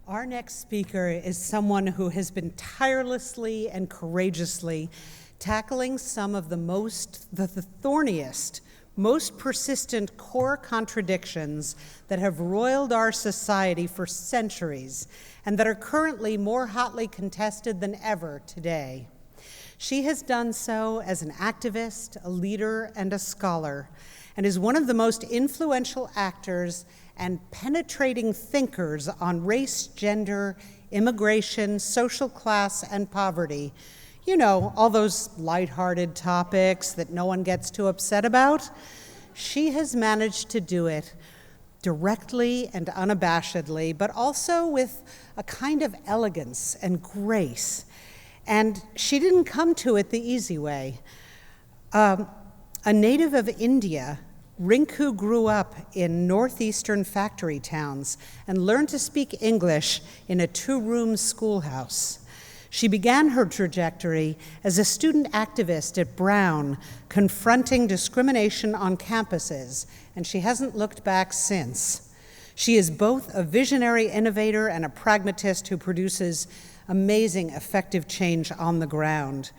Our next speaker is someone who has been tirelessly and courageously tackling some of the thorniest, most persistent core contradictions that have roiled our society for centuries and that are currently more hotly contested than ever today. She has done so as an activist, a leader, and a scholar, and is one of the most influential actors and penetrating thinkers on race, gender, immigration, social class, and poverty. You know, all those lighthearted topics that no one gets too upset about. She has managed to do it directly and unabashedly, but also with a kind of elegance and grace. And she didn't come to it the easy way. A native of India, Rinku grew up in northeastern factory towns and learned to speak English in a two-room schoolhouse. She began her trajectory as a student activist at Brown, confronting discrimination on campuses, and she hasn't looked back since. She is both a visionary innovator and a pragmatist who produces amazing, effective change on the ground.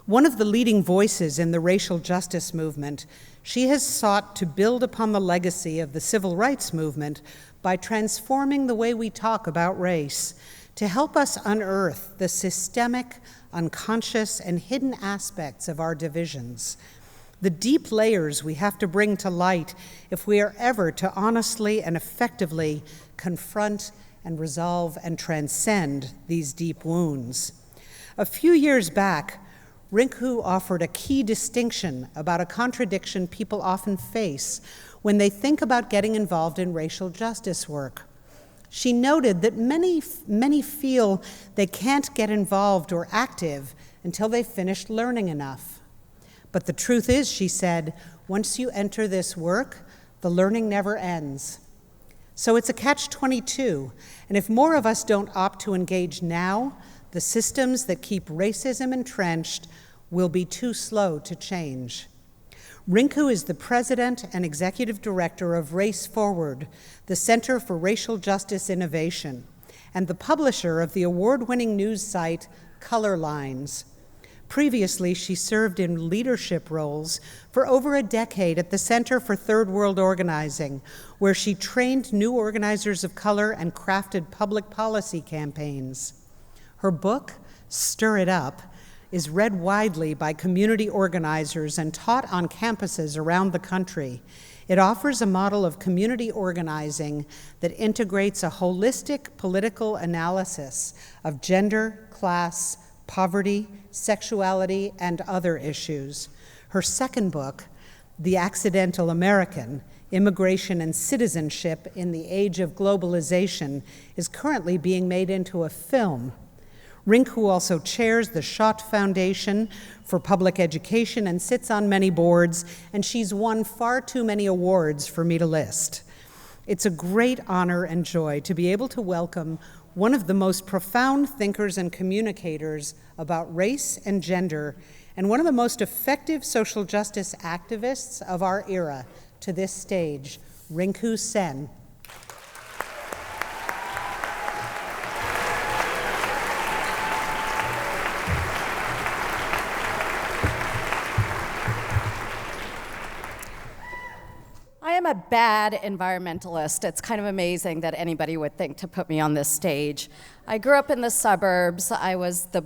One of the leading voices in the racial justice movement, she has sought to build upon the legacy of the civil rights movement by transforming the way we talk about race to help us unearth the systemic, unconscious, and hidden aspects of our divisions, the deep layers we have to bring to light if we are ever to honestly and effectively confront and resolve and transcend these deep wounds. A few years back, Rinku offered a key distinction about a contradiction people often face when they think about getting involved in racial justice work. She noted that many feel they can't get involved or active until they've finished learning enough. But the truth is, she said, once you enter this work, the learning never ends. So it's a catch-22, and if more of us don't opt to engage now, the systems that keep racism entrenched will be too slow to change. Rinku is the president and executive director of Race Forward, the Center for Racial Justice Innovation, and the publisher of the award-winning news site Color Lines. Previously, she served in leadership roles for over a decade at the Center for Third World Organizing, where she trained new organizers of color and crafted public policy campaigns. Her book, Stir It Up, is read widely by community organizers and taught on campuses around the country. It offers a model of community organizing that integrates a holistic political analysis of gender, class, poverty, sexuality, and other issues. Her second book, The Accidental American: Immigration and Citizenship in the Age of Globalization, is currently being made into a film. Rinku also chairs the Schott Foundation for Public Education and sits on many boards, and she's won far too many awards for me to list. It's a great honor and joy to be able to welcome one of the most profound thinkers and communicators about race and gender, and one of the most effective social justice activists of our era to this stage, Rinku Sen. I am a bad environmentalist. It's kind of amazing that anybody would think to put me on this stage. I grew up in the suburbs. I was the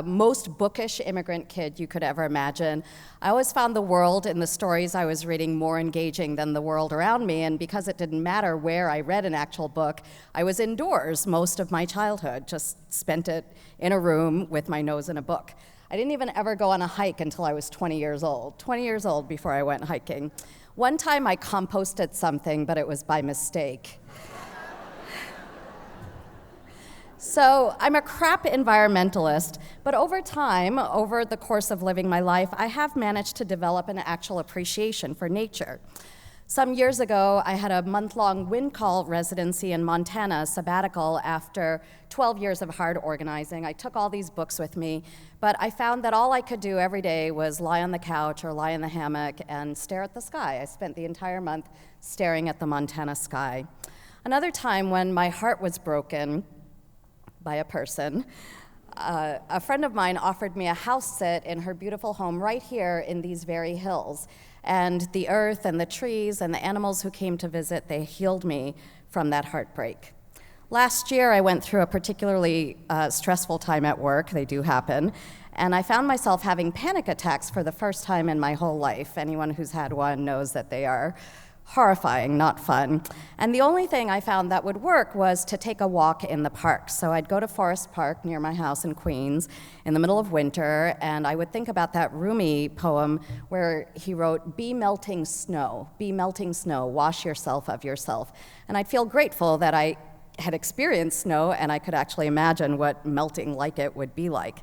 most bookish immigrant kid you could ever imagine. I always found the world and the stories I was reading more engaging than the world around me, and because it didn't matter where I read an actual book, I was indoors most of my childhood, just spent it in a room with my nose in a book. I didn't even ever go on a hike until I was 20 years old. 20 years old before I went hiking. One time I composted something, but it was by mistake. So I'm a crap environmentalist, but over time, over the course of living my life, I have managed to develop an actual appreciation for nature. Some years ago, I had a month-long wind call residency in Montana, a sabbatical, after 12 years of hard organizing. I took all these books with me, but I found that all I could do every day was lie on the couch or lie in the hammock and stare at the sky. I spent the entire month staring at the Montana sky. Another time when my heart was broken, by a person. A friend of mine offered me a house sit in her beautiful home right here in these very hills. And the earth and the trees and the animals who came to visit, they healed me from that heartbreak. Last year, I went through a particularly stressful time at work. They do happen. And I found myself having panic attacks for the first time in my whole life. Anyone who's had one knows that they are horrifying, not fun. And the only thing I found that would work was to take a walk in the park. So I'd go to Forest Park near my house in Queens in the middle of winter, and I would think about that Rumi poem where he wrote, be melting snow, wash yourself of yourself. And I'd feel grateful that I had experienced snow and I could actually imagine what melting like it would be like.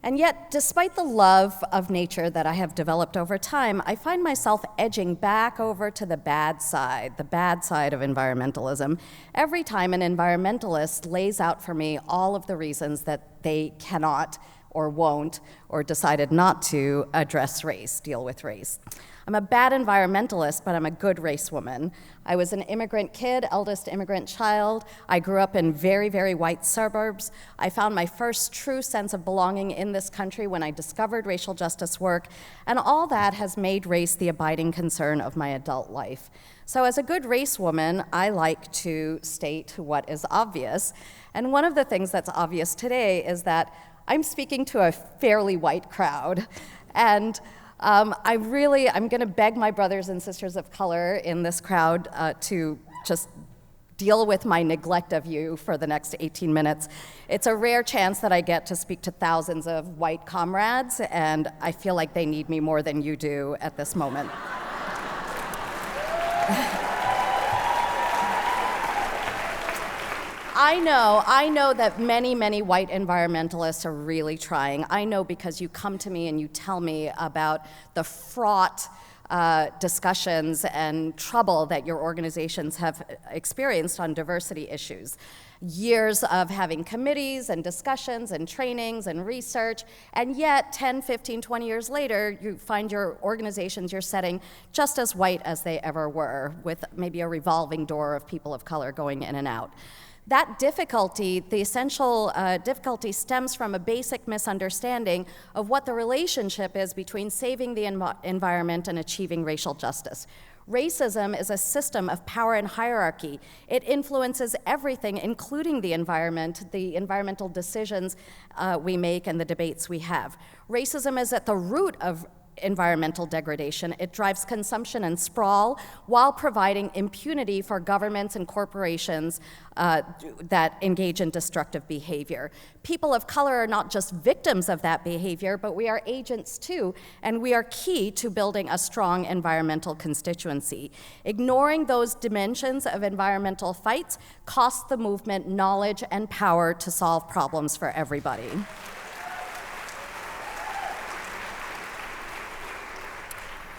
And yet, despite the love of nature that I have developed over time, I find myself edging back over to the bad side of environmentalism, every time an environmentalist lays out for me all of the reasons that they cannot or won't or decided not to address race, deal with race. I'm a bad environmentalist, but I'm a good race woman. I was an immigrant kid, eldest immigrant child. I grew up in very, very white suburbs. I found my first true sense of belonging in this country when I discovered racial justice work, and all that has made race the abiding concern of my adult life. So as a good race woman, I like to state what is obvious. And one of the things that's obvious today is that I'm speaking to a fairly white crowd. And I'm going to beg my brothers and sisters of color in this crowd to just deal with my neglect of you for the next 18 minutes. It's a rare chance that I get to speak to thousands of white comrades, and I feel like they need me more than you do at this moment. I know that many, many white environmentalists are really trying. I know because you come to me and you tell me about the fraught discussions and trouble that your organizations have experienced on diversity issues. Years of having committees and discussions and trainings and research, and yet 10, 15, 20 years later, you find your organizations you're setting just as white as they ever were, with maybe a revolving door of people of color going in and out. That difficulty, the essential difficulty, stems from a basic misunderstanding of what the relationship is between saving the environment and achieving racial justice. Racism is a system of power and hierarchy. It influences everything, including the environment, the environmental decisions we make and the debates we have. Racism is at the root of environmental degradation. It drives consumption and sprawl while providing impunity for governments and corporations that engage in destructive behavior. People of color are not just victims of that behavior, but we are agents too, and we are key to building a strong environmental constituency. Ignoring those dimensions of environmental fights costs the movement knowledge and power to solve problems for everybody.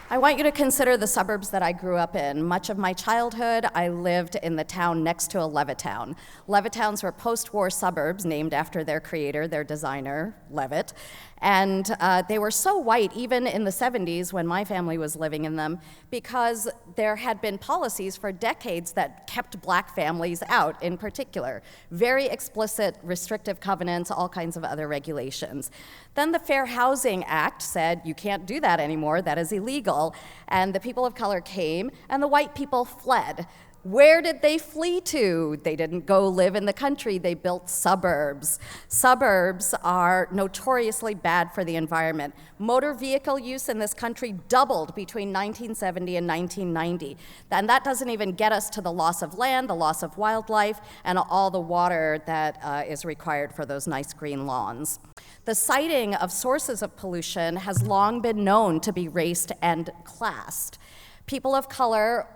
I want you to consider the suburbs that I grew up in. Much of my childhood, I lived in the town next to a Levittown. Levittowns were post-war suburbs named after their creator, their designer, Levitt. And they were so white, even in the 70s when my family was living in them, because there had been policies for decades that kept black families out in particular. Very explicit restrictive covenants, all kinds of other regulations. Then the Fair Housing Act said, you can't do that anymore, that is illegal. And the people of color came, and the white people fled. Where did they flee to? They didn't go live in the country, they built suburbs. Suburbs are notoriously bad for the environment. Motor vehicle use in this country doubled between 1970 and 1990. And that doesn't even get us to the loss of land, the loss of wildlife, and all the water that is required for those nice green lawns. The citing of sources of pollution has long been known to be raced and classed. People of color,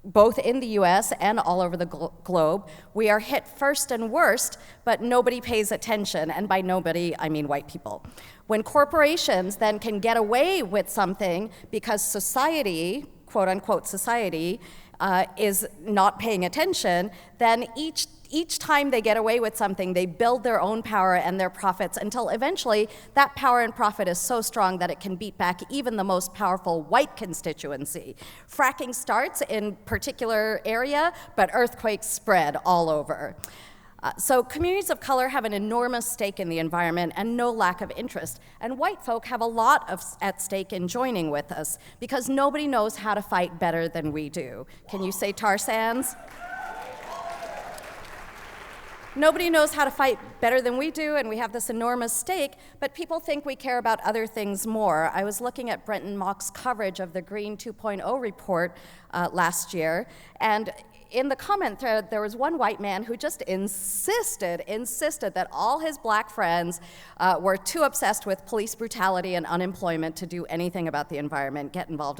both in the US and all over the globe, we are hit first and worst, but nobody pays attention, and by nobody, I mean white people. When corporations then can get away with something because society, quote unquote society, is not paying attention, then each time they get away with something, they build their own power and their profits until eventually that power and profit is so strong that it can beat back even the most powerful white constituency. Fracking starts in particular area, but earthquakes spread all over. So communities of color have an enormous stake in the environment and no lack of interest. And white folk have a lot at stake in joining with us because nobody knows how to fight better than we do. Can you say tar sands? Nobody knows how to fight better than we do, and we have this enormous stake, but people think we care about other things more. I was looking at Brenton Mock's coverage of the Green 2.0 report last year, and in the comment thread, there was one white man who just insisted that all his black friends were too obsessed with police brutality and unemployment to do anything about the environment, get involved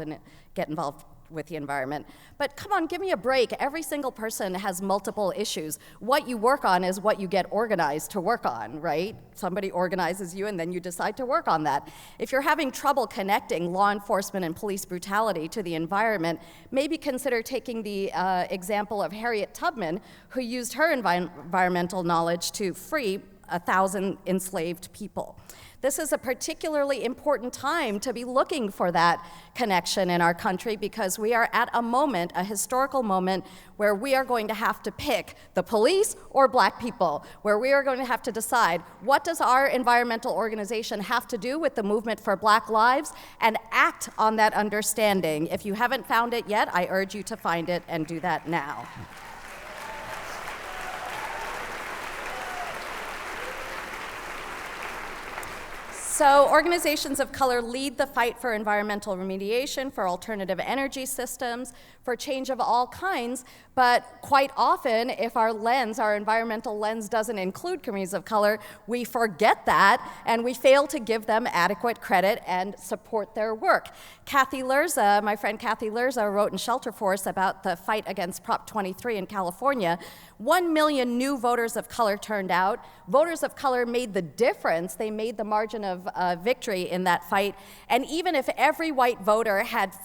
with the environment. But come on, give me a break. Every single person has multiple issues. What you work on is what you get organized to work on, right? Somebody organizes you and then you decide to work on that. If you're having trouble connecting law enforcement and police brutality to the environment, maybe consider taking the example of Harriet Tubman, who used her environmental knowledge to free 1,000 enslaved people. This is a particularly important time to be looking for that connection in our country because we are at a historical moment, where we are going to have to pick the police or black people, where we are going to have to decide what does our environmental organization have to do with the movement for black lives and act on that understanding. If you haven't found it yet, I urge you to find it and do that now. So organizations of color lead the fight for environmental remediation, for alternative energy systems, for change of all kinds, but quite often, if our environmental lens doesn't include communities of color, we forget that, and we fail to give them adequate credit and support their work. My friend Kathy Lerza, wrote in Shelter Force about the fight against Prop 23 in California. 1 million new voters of color turned out. Voters of color made the difference. They made the margin of victory in that fight. And even if every white voter had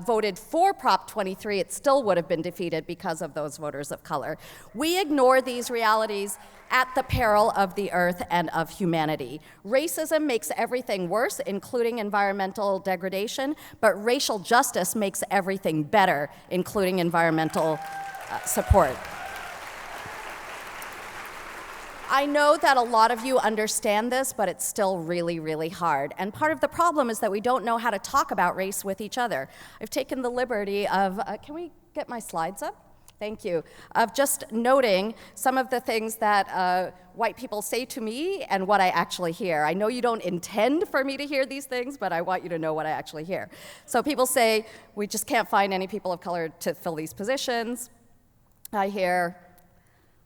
voted for Prop 23, it still would have been defeated because of those voters of color. We ignore these realities at the peril of the earth and of humanity. Racism makes everything worse, including environmental degradation, but racial justice makes everything better, including environmental support. I know that a lot of you understand this, but it's still really, really hard. And part of the problem is that we don't know how to talk about race with each other. I've taken the liberty of, can we get my slides up? Thank you. Of just noting some of the things that white people say to me and what I actually hear. I know you don't intend for me to hear these things, but I want you to know what I actually hear. So people say, we just can't find any people of color to fill these positions. I hear,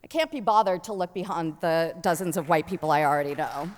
I can't be bothered to look beyond the dozens of white people I already know.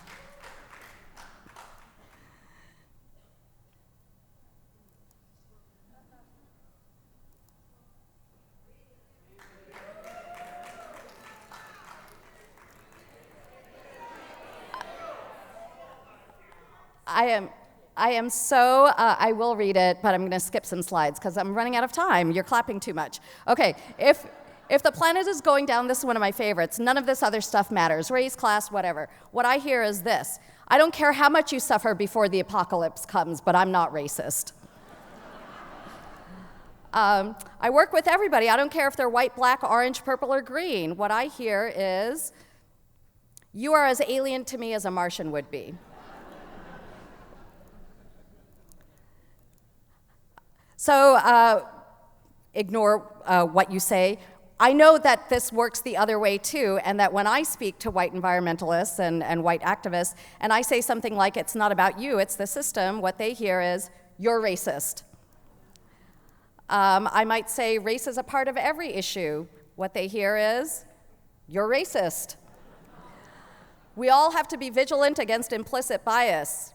I will read it, but I'm going to skip some slides because I'm running out of time. You're clapping too much. Okay, if the planet is going down, this is one of my favorites. None of this other stuff matters. Race, class, whatever. What I hear is this. I don't care how much you suffer before the apocalypse comes, but I'm not racist. I work with everybody. I don't care if they're white, black, orange, purple, or green. What I hear is, you are as alien to me as a Martian would be. So ignore what you say. I know that this works the other way too, and that when I speak to white environmentalists and white activists, and I say something like, it's not about you, it's the system, what they hear is, you're racist. I might say, race is a part of every issue. What they hear is, you're racist. We all have to be vigilant against implicit bias.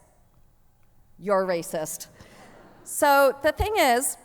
You're racist. So the thing is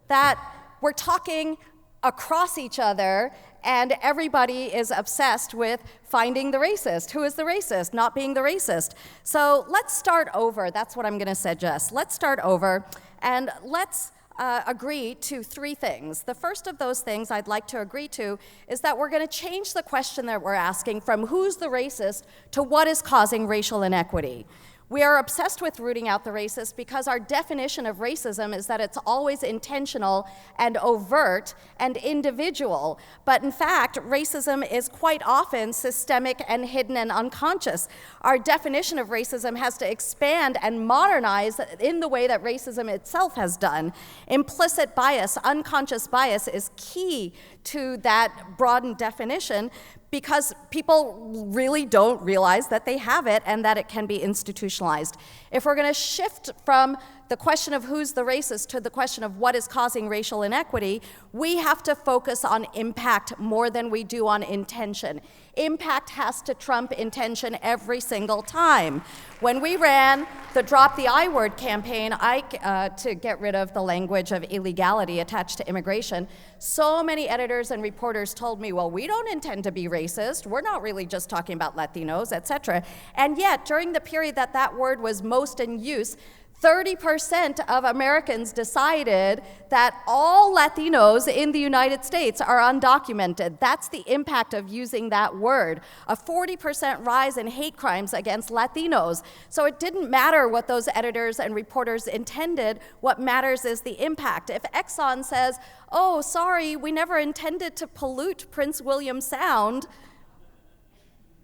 that we're talking across each other, and everybody is obsessed with finding the racist. Who is the racist? Not being the racist. So let's start over. That's what I'm going to suggest. Let's start over, and let's agree to 3 things. The first of those things I'd like to agree to is that we're going to change the question that we're asking from who's the racist to what is causing racial inequity. We are obsessed with rooting out the racist because our definition of racism is that it's always intentional and overt and individual. But in fact, racism is quite often systemic and hidden and unconscious. Our definition of racism has to expand and modernize in the way that racism itself has done. Implicit bias, unconscious bias is key to that broadened definition, because people really don't realize that they have it and that it can be institutionalized. If we're going to shift from the question of who's the racist to the question of what is causing racial inequity, we have to focus on impact more than we do on intention. Impact has to trump intention every single time. When we ran the Drop the I Word campaign to get rid of the language of illegality attached to immigration, so many editors and reporters told me, well, we don't intend to be racist. We're not really just talking about Latinos, etc. And yet, during the period that that word was most in use, 30% of Americans decided that all Latinos in the United States are undocumented. That's the impact of using that word. A 40% rise in hate crimes against Latinos. So it didn't matter what those editors and reporters intended. What matters is the impact. If Exxon says, oh, sorry, we never intended to pollute Prince William Sound,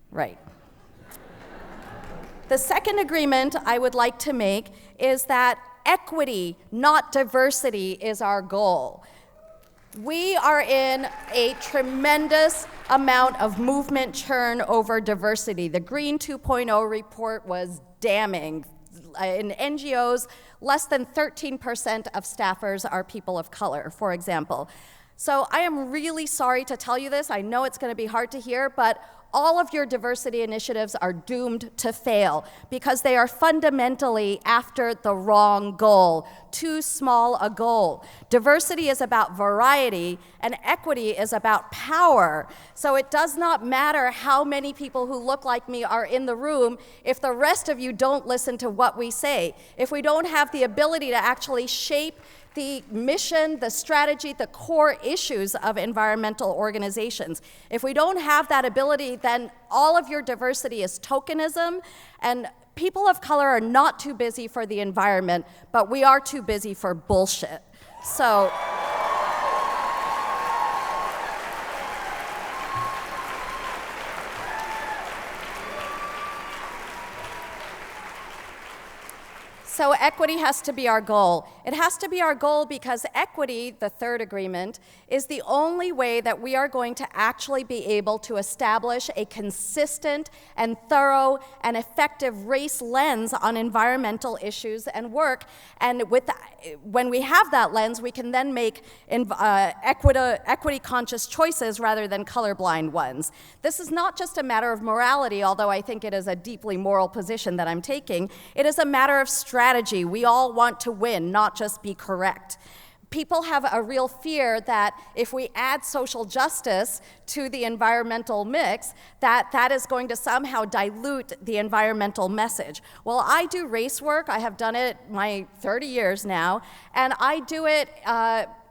right. The second agreement I would like to make is that equity, not diversity, is our goal. We are in a tremendous amount of movement churn over diversity. The Green 2.0 report was damning. In NGOs, less than 13% of staffers are people of color, for example. So I am really sorry to tell you this. I know it's going to be hard to hear, but all of your diversity initiatives are doomed to fail because they are fundamentally after the wrong goal, too small a goal. Diversity is about variety, and equity is about power. So it does not matter how many people who look like me are in the room if the rest of you don't listen to what we say, if we don't have the ability to actually shape the mission, the strategy, the core issues of environmental organizations. If we don't have that ability, then all of your diversity is tokenism, and people of color are not too busy for the environment, but we are too busy for bullshit. So, So equity has to be our goal. It has to be our goal because equity, the third agreement, is the only way that we are going to actually be able to establish a consistent and thorough and effective race lens on environmental issues and work. And when we have that lens, we can then make equity-conscious choices rather than colorblind ones. This is not just a matter of morality, although I think it is a deeply moral position that I'm taking. It is a matter of strategy. We all want to win, not just be correct. People have a real fear that if we add social justice to the environmental mix, that is going to somehow dilute the environmental message. Well, I do race work. I have done it my 30 years now, and I do it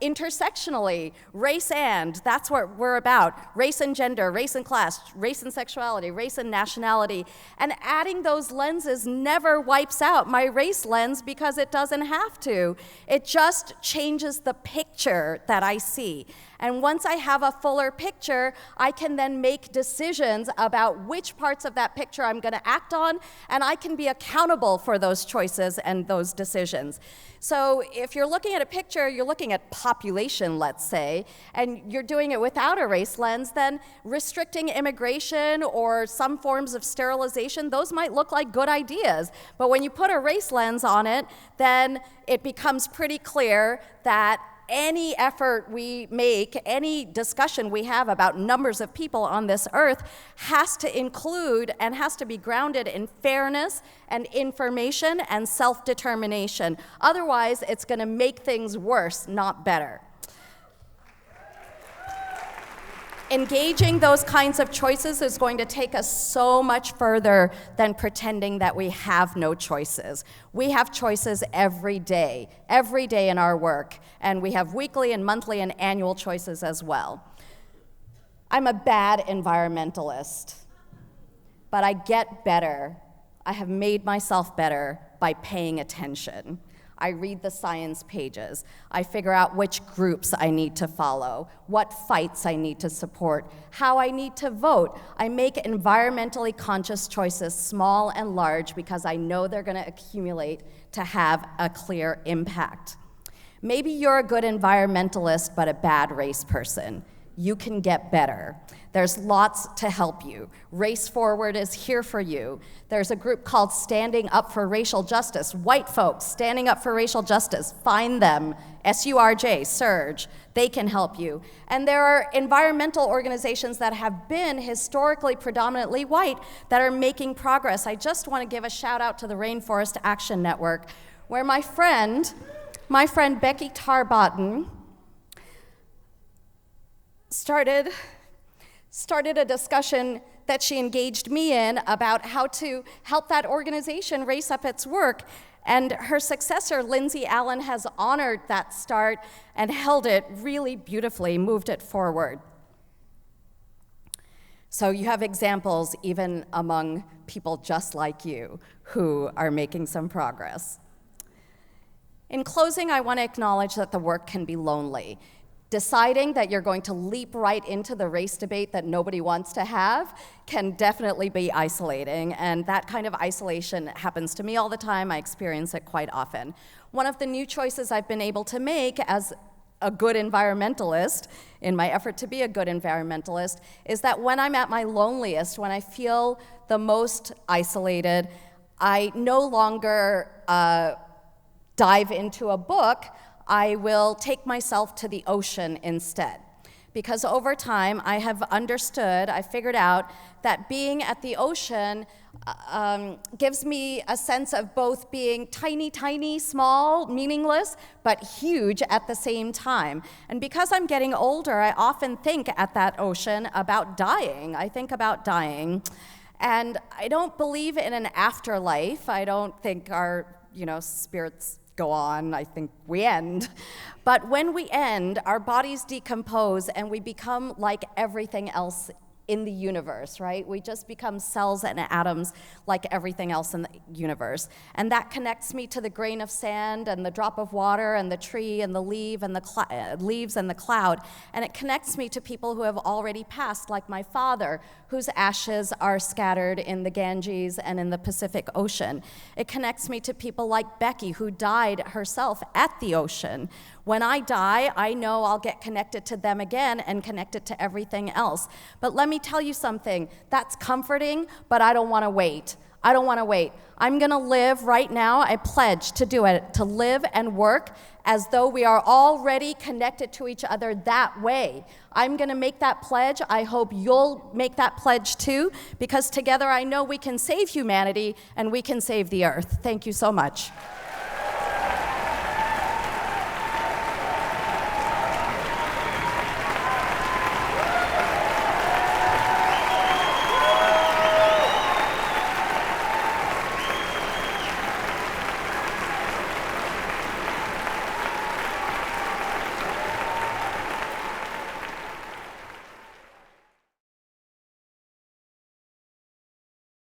intersectionally, race and, that's what we're about. Race and gender, race and class, race and sexuality, race and nationality. And adding those lenses never wipes out my race lens because it doesn't have to. It just changes the picture that I see. And once I have a fuller picture, I can then make decisions about which parts of that picture I'm going to act on, and I can be accountable for those choices and those decisions. So if you're looking at a picture, you're looking at population, let's say, and you're doing it without a race lens, then restricting immigration or some forms of sterilization, those might look like good ideas. But when you put a race lens on it, then it becomes pretty clear that any effort we make, any discussion we have about numbers of people on this earth has to include and has to be grounded in fairness and information and self-determination. Otherwise, it's going to make things worse, not better. Engaging those kinds of choices is going to take us so much further than pretending that we have no choices. We have choices every day in our work, and we have weekly and monthly and annual choices as well. I'm a bad environmentalist, but I get better I have made myself better by paying attention. I read the science pages. I figure out which groups I need to follow, what fights I need to support, how I need to vote. I make environmentally conscious choices, small and large, because I know they're going to accumulate to have a clear impact. Maybe you're a good environmentalist, but a bad race person. You can get better. There's lots to help you. Race Forward is here for you. There's a group called Standing Up for Racial Justice. White folks standing up for racial justice. Find them. SURJ, Surge. They can help you. And there are environmental organizations that have been historically predominantly white that are making progress. I just want to give a shout out to the Rainforest Action Network, where my friend Becky Tarbotton started a discussion that she engaged me in about how to help that organization race up its work. And her successor, Lindsay Allen, has honored that start and held it really beautifully, moved it forward. So you have examples even among people just like you who are making some progress. In closing, I want to acknowledge that the work can be lonely. Deciding that you're going to leap right into the race debate that nobody wants to have can definitely be isolating, and that kind of isolation happens to me all the time. I experience it quite often. One of the new choices I've been able to make as a good environmentalist, in my effort to be a good environmentalist, is that when I'm at my loneliest, when I feel the most isolated, I no longer dive into a book. I will take myself to the ocean instead. Because over time, I have understood, I figured out that being at the ocean gives me a sense of both being tiny, small, meaningless, but huge at the same time. And because I'm getting older, I often think at that ocean about dying. I think about dying. And I don't believe in an afterlife. I don't think our, spirits go on, I think we end. But when we end, our bodies decompose and we become like everything else in the universe, right? We just become cells and atoms like everything else in the universe. And that connects me to the grain of sand and the drop of water and the tree and the leaves and the cloud. And it connects me to people who have already passed, like my father, whose ashes are scattered in the Ganges and in the Pacific Ocean. It connects me to people like Becky, who died herself at the ocean. When I die, I know I'll get connected to them again and connected to everything else. But let me tell you something, that's comforting, but I don't want to wait. I don't want to wait. I'm going to live right now. I pledge to do it, to live and work as though we are already connected to each other that way. I'm going to make that pledge. I hope you'll make that pledge too, because together I know we can save humanity and we can save the earth. Thank you so much.